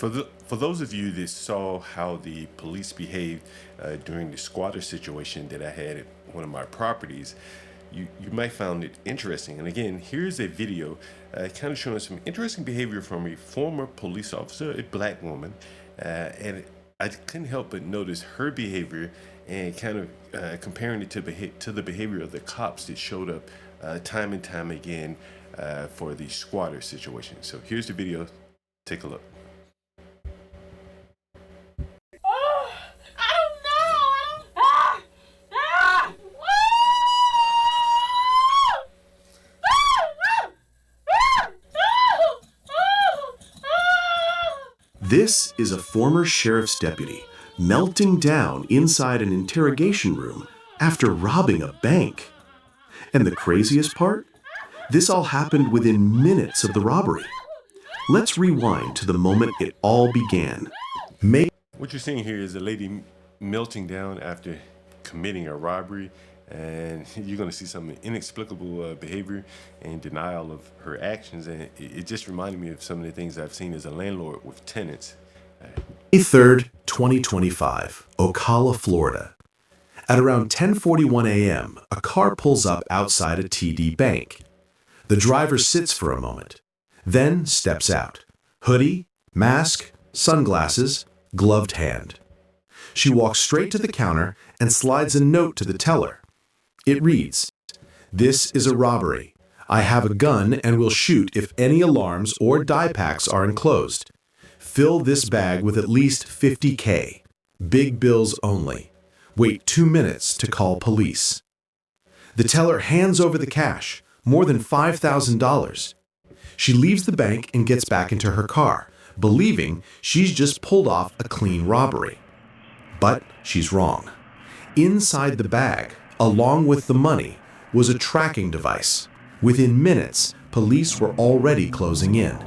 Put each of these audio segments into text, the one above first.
For those of you that saw how the police behaved during the squatter situation that I had at one of my properties, you might find it interesting. And again, here's a video kind of showing some interesting behavior from a former police officer, a black woman. And I couldn't help but notice her behavior and kind of comparing it to the behavior of the cops that showed up time and time again for the squatter situation. So here's the video. Take a look. This is a former sheriff's deputy melting down inside an interrogation room after robbing a bank. And the craziest part? This all happened within minutes of the robbery. Let's rewind to the moment it all began. What you're seeing here is a lady melting down after committing a robbery, and you're going to see some inexplicable behavior and denial of her actions. And it just reminded me of some of the things I've seen as a landlord with tenants. May 3rd, 2025, Ocala, Florida. At around 10:41 a.m., a car pulls up outside a TD Bank. The driver sits for a moment, then steps out. Hoodie, mask, sunglasses, gloved hand. She walks straight to the counter and slides a note to the teller. It reads, "This is a robbery. I have a gun and will shoot if any alarms or die packs are enclosed. Fill this bag with at least $50K. Big bills only. Wait 2 minutes to call police." The teller hands over the cash, more than $5,000. She leaves the bank and gets back into her car, believing she's just pulled off a clean robbery. But she's wrong. Inside the bag, along with the money, was a tracking device. Within minutes, police were already closing in.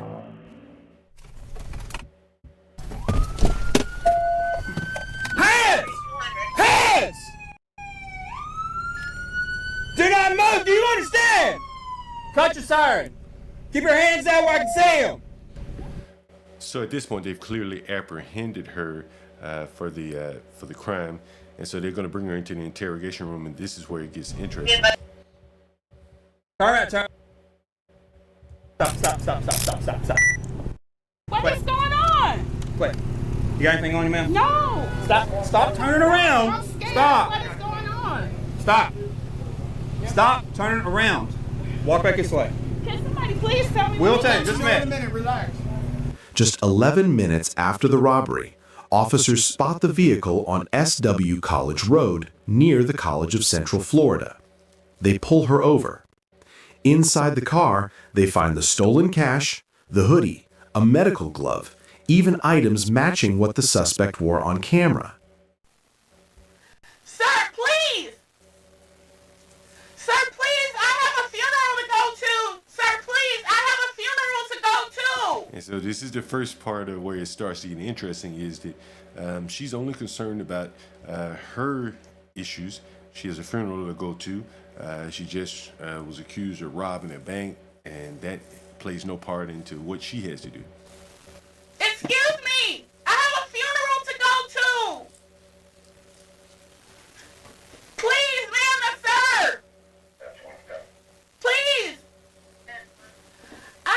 Hands! Hands! Do not move, do you understand? Cut your siren. Keep your hands out where I can see them. So at this point, they've clearly apprehended her for the crime, and so they're going to bring her into the interrogation room, and this is where it gets interesting. Turn around, turn. Stop. What is going on? Wait. You got anything on you, ma'am? No. Stop turning around. I'm scared. Stop. What is going on? Stop turning around. Walk back this way. Can somebody please tell me? We'll take just a minute. Relax. Just 11 minutes after the robbery, officers spot the vehicle on SW College Road near the College of Central Florida. They pull her over. Inside the car, they find the stolen cash, the hoodie, a medical glove, even items matching what the suspect wore on camera. Sir, please. Sir, please. I have a funeral to go to. Sir, please. I have a funeral to go to. And so this is the first part of where it starts to get interesting, is that she's only concerned about her issues. She has a funeral to go to. She just was accused of robbing a bank, and that plays no part into what she has to do. Excuse me. I have a funeral to go to. Please, ma'am, sir. Please. I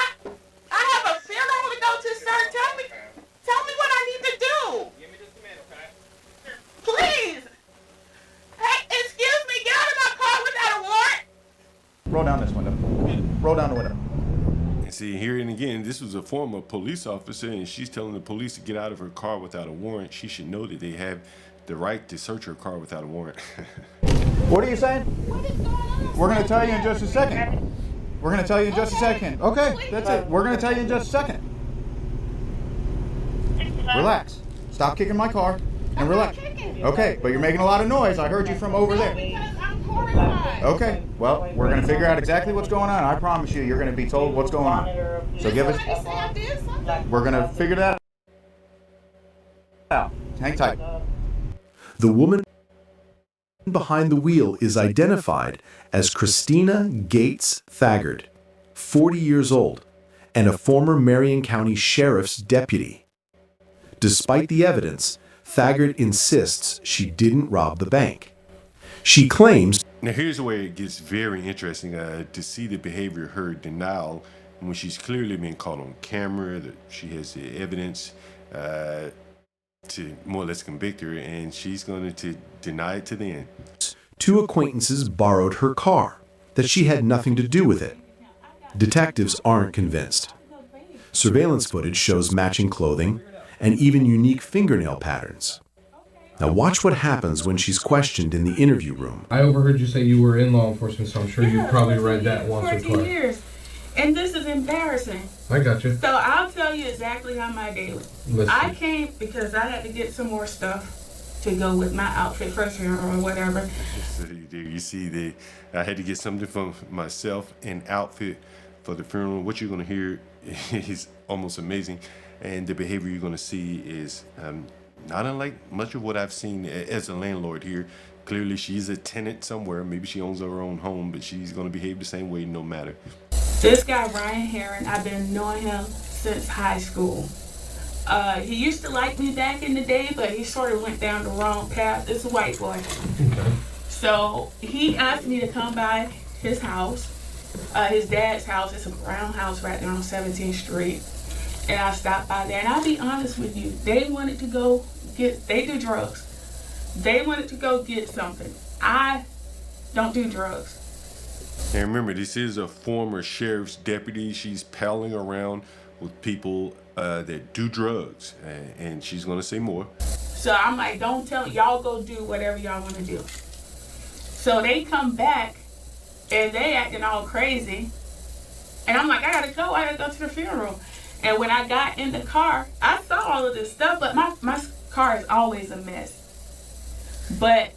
have a funeral to go to, sir. Tell me what I need to do. Give me just a minute, okay? Please. Hey, excuse me. Get out of my car without a warrant. Roll down this window. Roll down the window. And see, here and again, this was a former police officer, and she's telling the police to get out of her car without a warrant. She should know that they have the right to search her car without a warrant. What are you saying? What is going on? We're going to tell you in just a second. We're going to tell you in just a second. Okay, that's it. We're going to tell you in just a second. Relax. Stop kicking my car and relax. Okay, but you're making a lot of noise. I heard you from over there. Because I'm horrified. Okay, well, we're going to figure out exactly what's going on. I promise you, you're going to be told what's going on. So give us, Somebody say I did something. we're going to figure that out. Hang tight. The woman behind the wheel is identified as Christina Gates Thagard, 40 years old, and a former Marion County Sheriff's deputy. Despite the evidence, Thaggart insists she didn't rob the bank. She claims Now, here's where it gets very interesting to see the behavior, her denial, when she's clearly been caught on camera, that she has the evidence to more or less convict her, and she's going to deny it to the end. two acquaintances borrowed her car, that she had nothing to do with it. Detectives aren't convinced. Surveillance footage shows matching clothing and even unique fingernail patterns. Now watch what happens when she's questioned in the interview room. I overheard you say you were in law enforcement, so I'm sure you Yeah, probably 14 read that once or 14 twice. years. And this is embarrassing. I got you. So I'll tell you exactly how my day was. Let's I see. came because I had to get some more stuff to go with my outfit for funeral or whatever. So you see, I had to get something for myself, an outfit for the funeral. What you're going to hear is almost amazing, and the behavior you're going to see is not unlike much of what I've seen as a landlord here. Clearly, she's a tenant somewhere. Maybe she owns her own home, but she's going to behave the same way no matter. This guy, Ryan Herron, I've been knowing him since high school. He used to like me back in the day, but he sort of went down the wrong path. It's a white boy. Okay. So he asked me to come by his house, his dad's house. It's a brown house right there on 17th Street. And I stopped by there. And I'll be honest with you, they wanted to go they do drugs. They wanted to go get something. I don't do drugs. And remember, this is a former sheriff's deputy. She's palling around with people that do drugs, and she's going to say more. So I'm like, don't tell, y'all go do whatever y'all want to do. So they come back, and they acting all crazy. And I'm like, I gotta go to the funeral. And when I got in the car, I saw all of this stuff, but my car is always a mess. But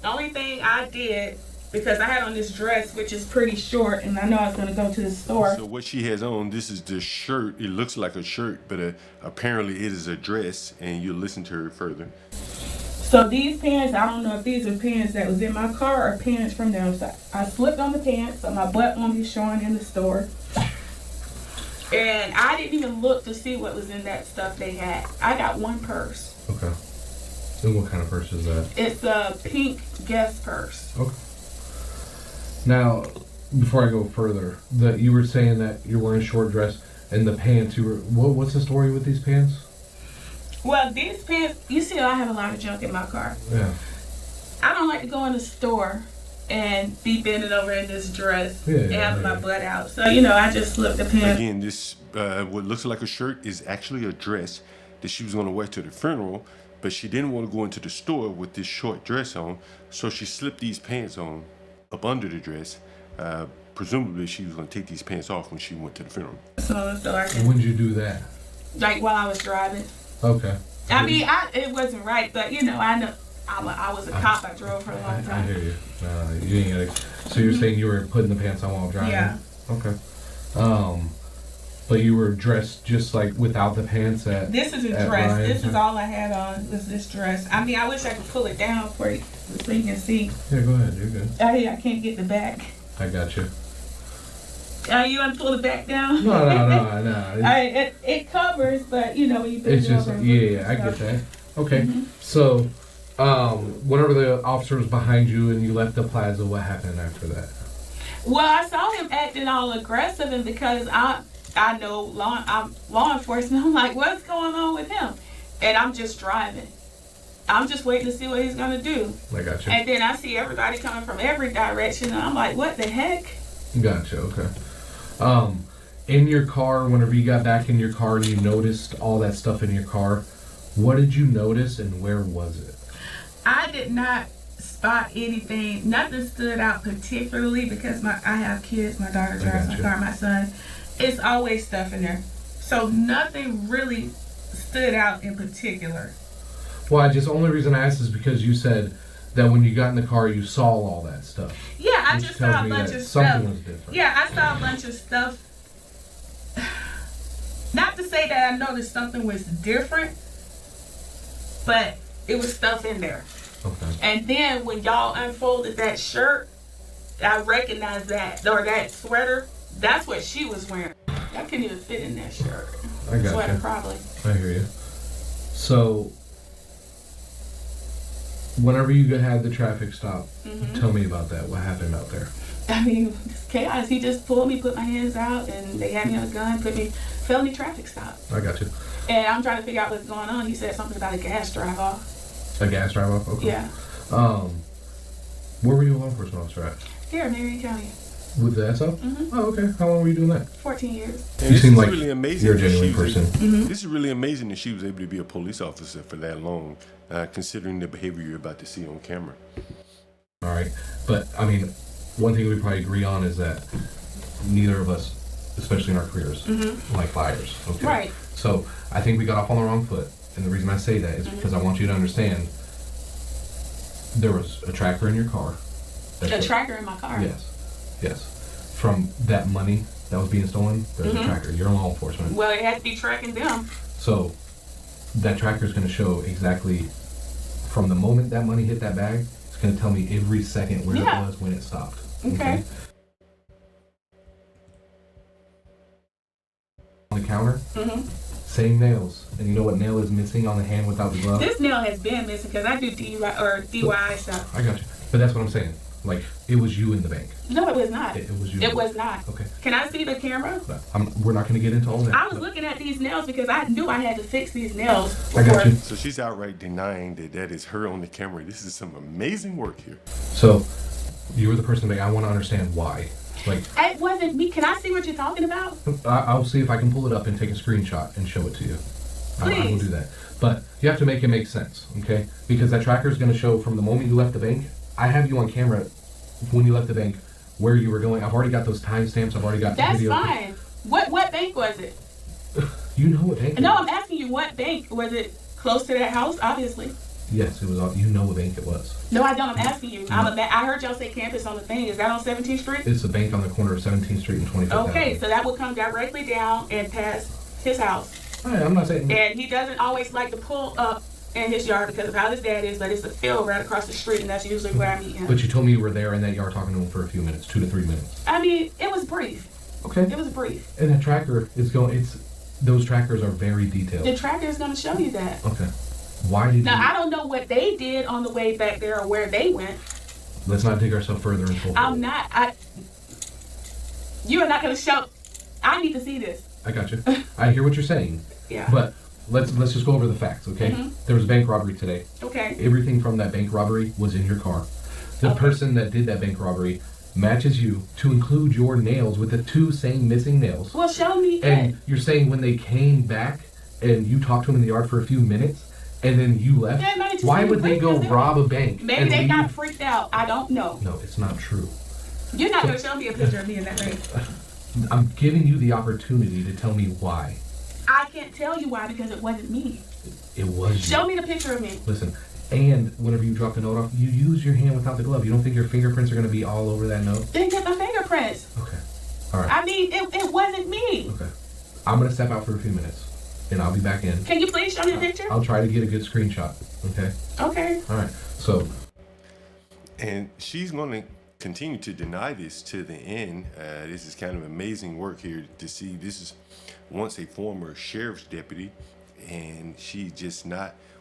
the only thing I did, because I had on this dress, which is pretty short, and I know I was gonna go to the store. So what she has on, this is the shirt. It looks like a shirt, but apparently it is a dress, and you'll listen to her further. So these pants, I don't know if these are pants that was in my car or pants from them. So I slipped on the pants, so my butt won't be showing in the store. And I didn't even look to see what was in that stuff they had. I got one purse. Okay. And what kind of purse is that? It's a pink Guess purse. Okay. Now, before I go further, that you were saying that you're wearing a short dress and the pants you were. What's the story with these pants? Well, these pants, you see, I have a lot of junk in my car. Yeah. I don't like to go in the store and be bending over in this dress and having my butt out. So, I just slipped the pants. Again, this what looks like a shirt is actually a dress that she was going to wear to the funeral, but she didn't want to go into the store with this short dress on, so she slipped these pants on up under the dress. Presumably, she was going to take these pants off when she went to the funeral. So I And can, when did you do that? like while I was driving. Okay. I mean, it wasn't right, but I know I was a cop. I drove for a long I time. hear you. You ain't gotta, so you're saying you were putting the pants on while driving? Yeah. Okay. But you were dressed just like without the pants at. This is a at dress. Ryan's This is house? all I had on was this dress. I mean, I wish I could pull it down for you so you can see. Yeah, go ahead. You're good. I can't get the back. I got you. You want to pull the back down? No. It covers, but when you bend It's it just over. I get that. Okay. So, whenever the officer was behind you and you left the plaza, what happened after that? Well, I saw him acting all aggressive, and because I know law enforcement, I'm like, what's going on with him? And I'm just driving. I'm just waiting to see what he's gonna do. I got you. And then I see everybody coming from every direction, and I'm like, what the heck? Gotcha. Okay. In your car, whenever you got back in your car and you noticed all that stuff in your car, what did you notice and where was it? I did not spot anything. Nothing stood out particularly because I have kids. My daughter drives my gotcha. car. My son. It's always stuff in there. So nothing really stood out in particular. Well, only reason I asked is because you said that when you got in the car, you saw all that stuff. Yeah, I Which just tells saw a me bunch that of something stuff. was different. Yeah, I saw a bunch of stuff. Not to say that I noticed something was different, but it was stuff in there. Okay. And then when y'all unfolded that shirt, I recognized that, or that sweater. That's what she was wearing. I couldn't even fit in that shirt. I got Sweater, you. probably. I hear you. So, whenever you had the traffic stop, tell me about that. What happened out there? I mean, it's chaos. He just pulled me, put my hands out, and they had me on a gun, felony traffic stop. I got you. And I'm trying to figure out what's going on. He said something about a gas drive-off. A gas drive-off? Okay. Yeah. Where were you a law enforcement officer at? Here in Marion County. With the SO? Oh, okay. How long were you doing that? 14 years. You seem like really amazing. You're a genuine person. This is really amazing that she was able to be a police officer for that long, considering the behavior you're about to see on camera. All right. But, I mean, one thing we probably agree on is that neither of us, especially in our careers, like fires. Okay? Right. So, I think we got off on the wrong foot. And the reason I say that is because I want you to understand there was a tracker in your car. A tracker in my car? Yes. From that money that was being stolen, there's a tracker. You're in law enforcement. Well, it had to be tracking them. So that tracker is going to show exactly from the moment that money hit that bag, it's going to tell me every second where it was when it stopped. Okay. On the counter, same nails. And you know what nail is missing on the hand without the glove? This nail has been missing because I do DIY stuff. I got you. But that's what I'm saying. Like, it was you in the bank. No, it was not. It was you. It was not. Okay. Can I see the camera? We're not going to get into all that. I was looking at these nails because I knew I had to fix these nails. I got you. So she's outright denying that is her on the camera. This is some amazing work here. So, you were the person that I want to understand why. Like, it wasn't me. Can I see what you're talking about? I'll see if I can pull it up and take a screenshot and show it to you. Please. I will do that. But you have to make it make sense, okay? Because that tracker is going to show from the moment you left the bank. I have you on camera when you left the bank, where you were going. I've already got those timestamps. I've already got the video. That's fine. What bank was it? You know what bank? No, I'm asking you what bank. Was it close to that house? Obviously. Yes, it was. You know what bank it was. No, I don't. I'm asking you. I heard y'all say campus on the thing. Is that on 17th Street? It's a bank on the corner of 17th Street and 25th Avenue. Okay, so that would come directly down and past his house. Right, I'm not saying. And he doesn't always like to pull up in his yard because of how his dad is, but it's a field right across the street, and that's usually where I meet him. But you told me you were there in that yard talking to him for a few minutes, 2 to 3 minutes. I mean, it was brief. Okay. It was brief. And that tracker is going. Those trackers are very detailed. The tracker is going to show you that. Okay. Why did Now, I don't know what they did on the way back there or where they went. Let's not dig ourselves further into. I'm not. You are not going to show. I need to see this. I got you. I hear what you're saying. Yeah. But let's just go over the facts, okay? There was a bank robbery today. Okay. Everything from that bank robbery was in your car. The person that did that bank robbery matches you to include your nails with the 2 same missing nails. Well, show me And it. you're saying when they came back and you talked to them in the yard for a few minutes and then you left, why would they go rob a bank? Maybe they got freaked out. I don't know. No, it's not true. You're not going to show me a picture of me in that bank. I'm giving you the opportunity to tell me why. I can't tell you why because it wasn't me. It was you. Show me the picture of me. Listen, and whenever you drop the note off, you use your hand without the glove. You don't think your fingerprints are going to be all over that note? Then get my fingerprints. Okay. All right. I mean, it wasn't me. Okay. I'm going to step out for a few minutes, and I'll be back in. Can you please show me the picture? I'll try to get a good screenshot. Okay? Okay. All right. So. And she's going to continue to deny this to the end. This is kind of amazing work here to see. This is once a former sheriff's deputy, and she just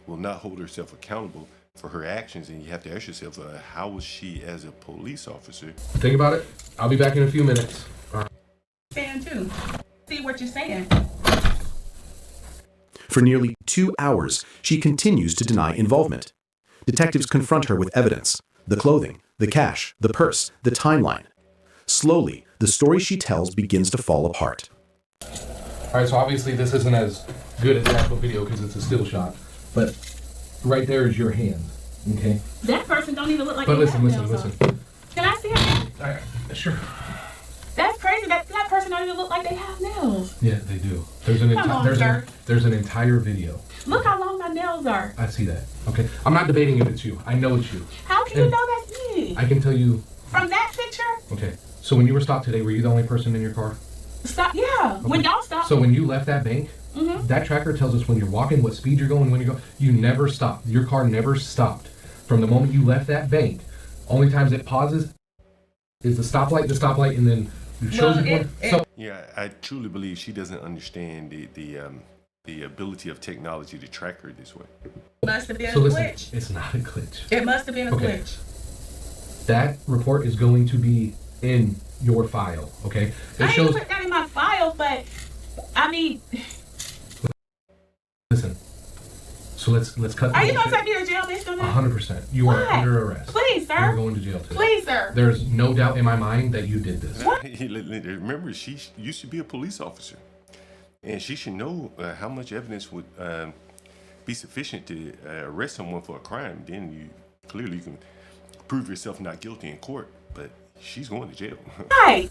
will not hold herself accountable for her actions. And you have to ask yourself, how was she as a police officer? Think about it. I'll be back in a few minutes. All right. Saying too. See what you're saying. For nearly 2 hours, she continues to deny involvement. Detectives confront her with evidence: the clothing, the cash, the purse, the timeline. Slowly, the story she tells begins to fall apart. All right, so obviously this isn't as good as the actual video because it's a still shot, but right there is your hand, okay? That person don't even look like. But they listen. have nails on. Can I see it? Sure. That's crazy. That person don't even look like they have nails. Yeah, they do. There's an entire video. Look how long my nails are. I see that. Okay, I'm not debating if it's you. I know it's you. How can you know that's me? I can tell you. From that picture? Okay, so when you were stopped today, were you the only person in your car? Stop. Yeah. Okay. When y'all stopped. So when you left that bank, that tracker tells us when you're walking, what speed you're going, when you go. You never stopped. Your car never stopped. From the moment you left that bank, only times it pauses is the stoplight, and then it shows you. Yeah, I truly believe she doesn't understand the ability of technology to track her this way. Must have been So a listen, glitch. it's not a glitch. It must have been a Okay. glitch. That report is going to be in your file, okay? I It didn't shows. put that in my file, but I mean, Listen. So let's cut. are you gonna take me to jail based on that? 100%. You are Why? under arrest. Please, sir. You're going to jail today. Please, sir. There's no doubt in my mind that you did this. Remember, she used to be a police officer, and she should know how much evidence would be sufficient to arrest someone for a crime. Then you can prove yourself not guilty in court. But she's going to jail. Right.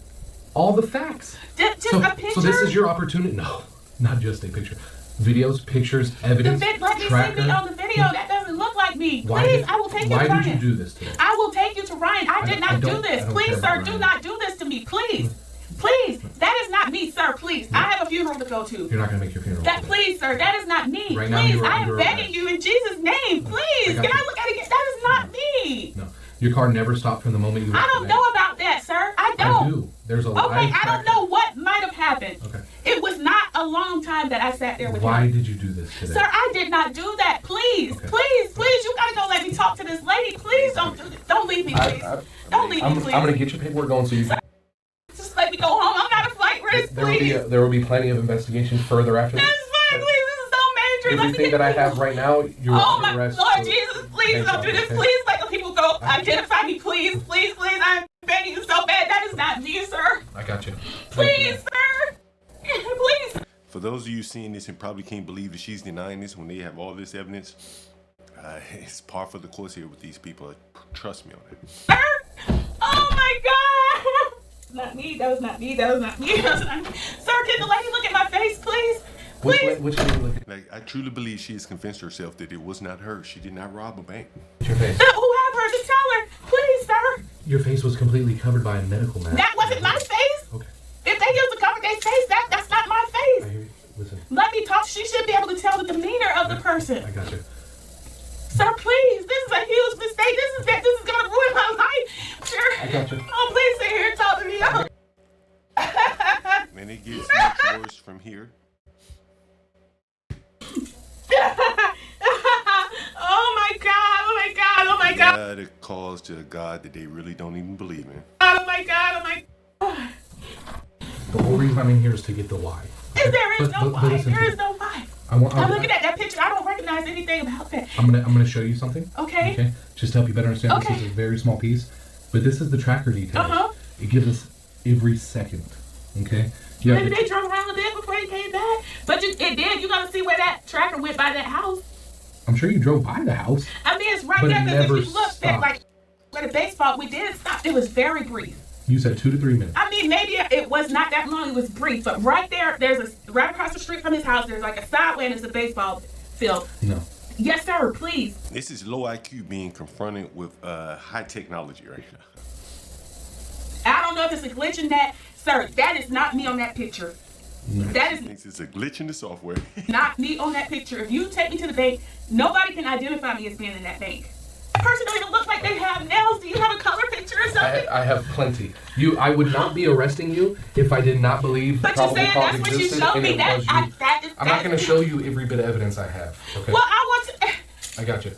All the facts. Just So, a picture. so this is your opportunity. No, not just a picture. Videos, pictures, The evidence, let me see tracker. me on the video. That doesn't look like me. Why Please, did- I will take you to Why Ryan. did you do this today? I will take you to Ryan. I did I not do don't- this. I don't Please, care sir, about do Ryan. not do this to me. Please. Please. That is not me, sir. Please. I have a funeral to go to. You're not gonna make your funeral. That, today. please, sir, that is not me. Right now, Please, you are I am under begging arrest. you in Jesus' name. Please. got Can I you. look at it again? That is not me. No, your car never stopped from the moment you left. I don't the know bank. about that, sir. I don't. I do. There's a Okay, live I don't tracker. know what might have happened. Okay. It was not a long time that I sat there with Why him. did you do this today? Sir, I did not do that. Please, Okay. please, you gotta go let me talk to this lady. Please don't do this. Don't leave me, please. Don't leave me, I'm please. gonna get your paperwork going so you. Just let me go home. I'm not a flight risk, please. There will be plenty of investigation further after This this. is fine, please. This is so major. Let me Everything get that I people. have right now, you're Oh under my arrest. Lord for- Jesus, please Thanks, don't do this. okay? Please let the people go. Identify me, please. Please, please. I'm begging you so bad. That is not me, sir. I got you. Please, sir. Please. For those of you seeing this and probably can't believe that she's denying this when they have all this evidence, it's par for the course here with these people. Trust me on it. Sir? Oh my God! Not me. That was not me. That was not me. That was not me. Sir, can the lady look at my face, please? Please. Which lady look Like, I truly believe she has convinced herself that it was not her. She did not rob a bank. at your face? Whoever, just tell her, please, sir. Your face was completely covered by a medical mask. That wasn't my face. Okay. If they used to cover their face, that's not my I face. hear you. Listen, Let me talk. She should be able to tell the demeanor of the person. I got you. Sir, please. This is a huge mistake. This is gonna ruin my life. Sure. I got you. Oh, please sit here and talk to me. And it gets much worse from here. Oh my God. Oh my God. Oh my God. God, it calls to a God that they really don't even believe in. Oh my God. Oh my God. The whole reason I'm in here is to get the why. Okay? There is no why. listen to There me. is no why. I'm I'm looking at that picture. I don't recognize anything about that. I'm gonna show you something. Okay. Okay. Just to help you better understand. Okay. This is a very small piece, but this is the tracker details. Uh-huh. It gives us every second. Okay. You have Maybe to- they drove around a bit before they came back. But it did. You gotta see where that tracker went by that house. I'm sure you drove by the house. I mean, it's right But there. it Because if never you look at stopped. like where the baseball, we did stop. It was very brief. You said 2 to 3 minutes. I mean, maybe it was not that long. It was brief. But right there, right across the street from his house, there's like a sideway and there's a baseball field. No. Yes, sir. Please. This is low IQ being confronted with high technology right now. I don't know if it's a glitch in that. Sir, that is not me on that picture. That is Thinks it's a glitch in the software. not me on that picture. If you take me to the bank, nobody can identify me as being in that bank. That person don't even look like they have nails. Do you have a color picture or something? I have plenty. I would not be arresting you if I did not believe the But you're probable saying cause that's what you existed showed and me. it That was I, you. that is. I'm not going to show you every bit of evidence I have. Okay. Well, I want to. I got you.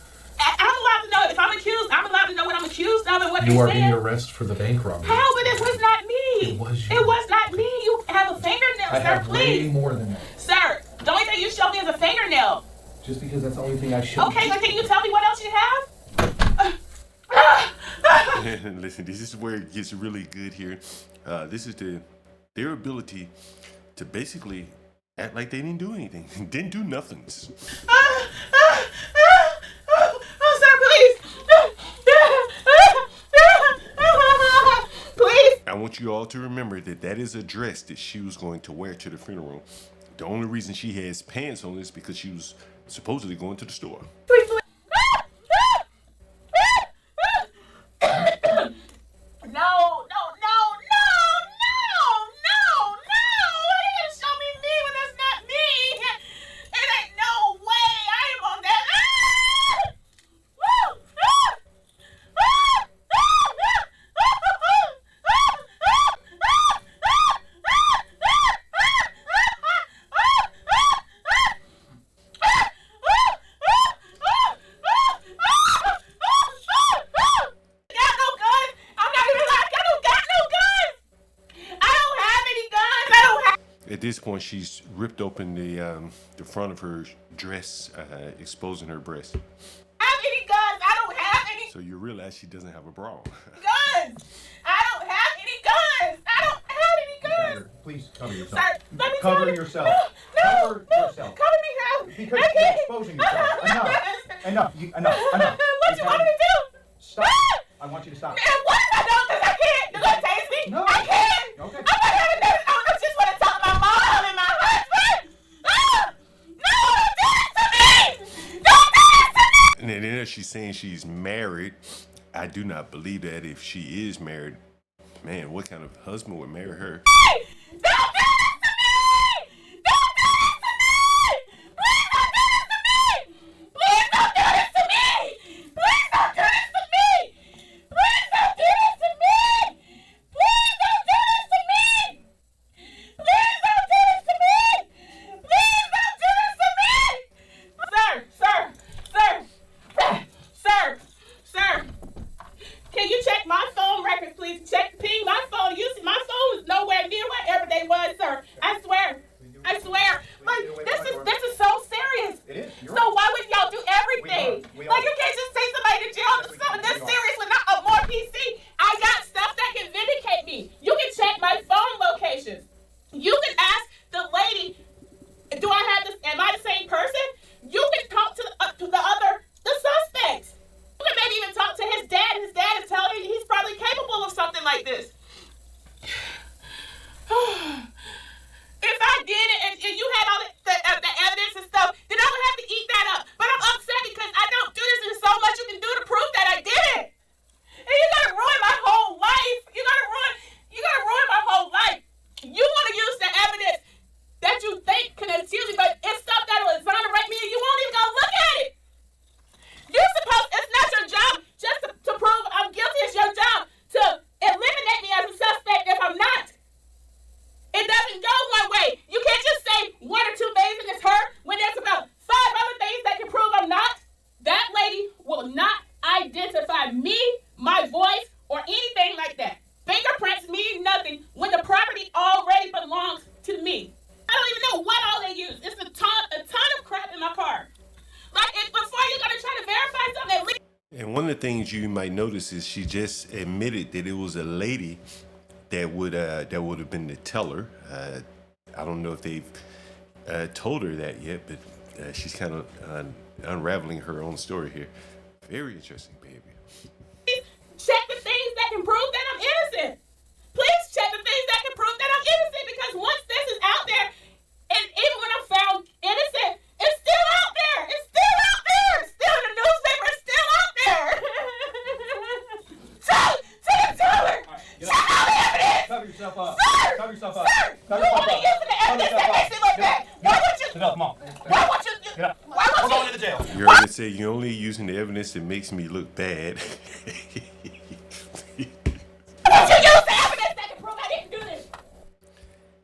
I'm allowed to know if I'm accused. I'm allowed to know what I'm accused of and what You they're are saying. being arrested for the bank robbery. How? But it was not me. It was you. It was not me. You have a fingernail, I sir. have way Please, more than that. sir. The only thing you showed me is a fingernail. Just because that's the only thing I showed Okay, you. but can you tell me what else you have? Listen, this is where it gets really good here. This is their ability to basically act like they didn't do anything, didn't do nothing. Oh, sir, please. Please. I want you all to remember that is a dress that she was going to wear to the funeral. The only reason she has pants on is because she was supposedly going to the store. Please, please. No. You didn't show me when that's not me. It ain't no way I am on that. At this point, she's ripped open the front of her dress, exposing her breast. Have any guns? I don't have any So you realize she doesn't have a bra. guns. I don't have any guns. I don't have any guns. Please cover yourself. Sir, let me Cover tell you. yourself. No, Cover no, yourself. cover me now. Because I you're can't. exposing yourself. Enough. Enough. What you want me to do? Stop. Ah! I want you to stop. And what if I don't? Because I can't. You're going to tase me? No. I can't. Okay. I'm not having that. I just want to talk to my mom and my husband. Ah! No, don't do this to me. Don't do this to me. And then she's saying she's married. I do not believe that. If she is married, man, what kind of husband would marry her? Don't do this to me. Don't do this to me. Please don't do this to me. Please don't do this to me. Please don't do this to me. Please don't do this to me. Please don't do this to me. Please don't do this to me. Sir. Can you check my phone records, please? Ping my phone. My phone is nowhere near wherever they was, sir. I swear. Like, this is so serious. It is. You're So why would y'all do everything? We are. Like, you can't just take somebody to jail for something this serious with not a more PC. I got stuff that can vindicate me. You can check my phone locations. You can ask the lady, do I have this? Am I the same person? You can talk to the suspects. You can maybe even talk to his dad. His dad is telling you he's probably capable of something like this. If I did it and you had all the evidence and stuff, then I would have to eat that up. But I'm upset because I don't do this. There's so much you can do to prove that I did it. And you gotta ruin my whole life. You gotta ruin my whole life. You want to use the evidence that you think can accuse me, but it's stuff that'll exonerate me and you won't even go look at it. It's not your job just to prove I'm guilty. It's your job to eliminate me as a suspect if I'm not. It doesn't go one way. You can't just say one or two things and it's her when there's about 5 other things that can prove I'm not. That lady will not identify me, my voice, or anything like that. Fingerprints mean nothing when the property already belongs to me. I don't even know what all they use. It's a ton of crap in my car. Like, before you're going to try to verify something, at least. And one of the things you might notice is she just admitted that it was a lady that would have been the teller. I don't know if they've told her that yet, but she's kind of unraveling her own story here. Very interesting behavior. Check the things that can prove that I'm innocent. Please check the things that can prove that I'm innocent, because once this is out there, and even when I'm found innocent, it's still out there. It's still out there. It's still in the newspaper. It's still out there. Tell the teller. Check all the evidence. Cover yourself up. Sir! Cover yourself up. Sir! Cover You yourself only up. using the evidence that makes it look bad. Why would you? Sit up, Mom. Why would you? Get up. Why would We're going you? to the jail. You heard it say you're only using the evidence that makes me look bad. Why would you use the evidence that can prove I didn't do this?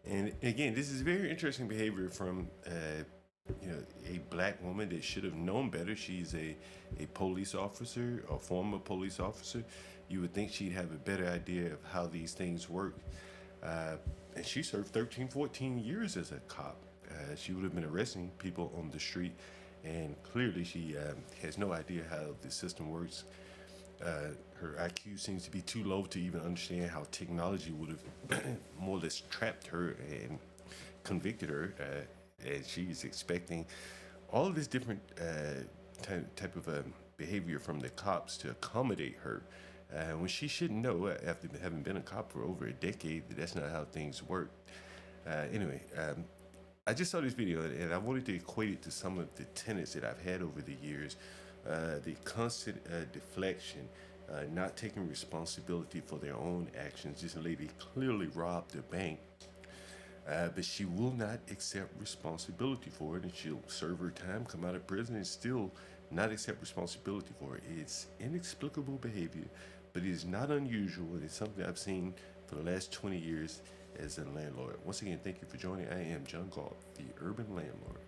And again, this is very interesting behavior from a black woman that should have known better. She's a police officer, a former police officer. You would think she'd have a better idea of how these things work. And she served 13, 14 years as a cop. She would have been arresting people on the street, and clearly she has no idea how the system works. Her IQ seems to be too low to even understand how technology would have more or less trapped her and convicted her. And she's expecting all of this different type of behavior from the cops to accommodate her. When she should know, after having been a cop for over a decade, that that's not how things work. Anyway, I just saw this video and I wanted to equate it to some of the tenants that I've had over the years. The constant deflection, not taking responsibility for their own actions. This lady clearly robbed a bank, but she will not accept responsibility for it, and she'll serve her time, come out of prison, and still not accept responsibility for it. It's inexplicable behavior, but it is not unusual, and it's something I've seen for the last 20 years as a landlord. Once again, thank you for joining. I am John Galt, the Urban Landlord.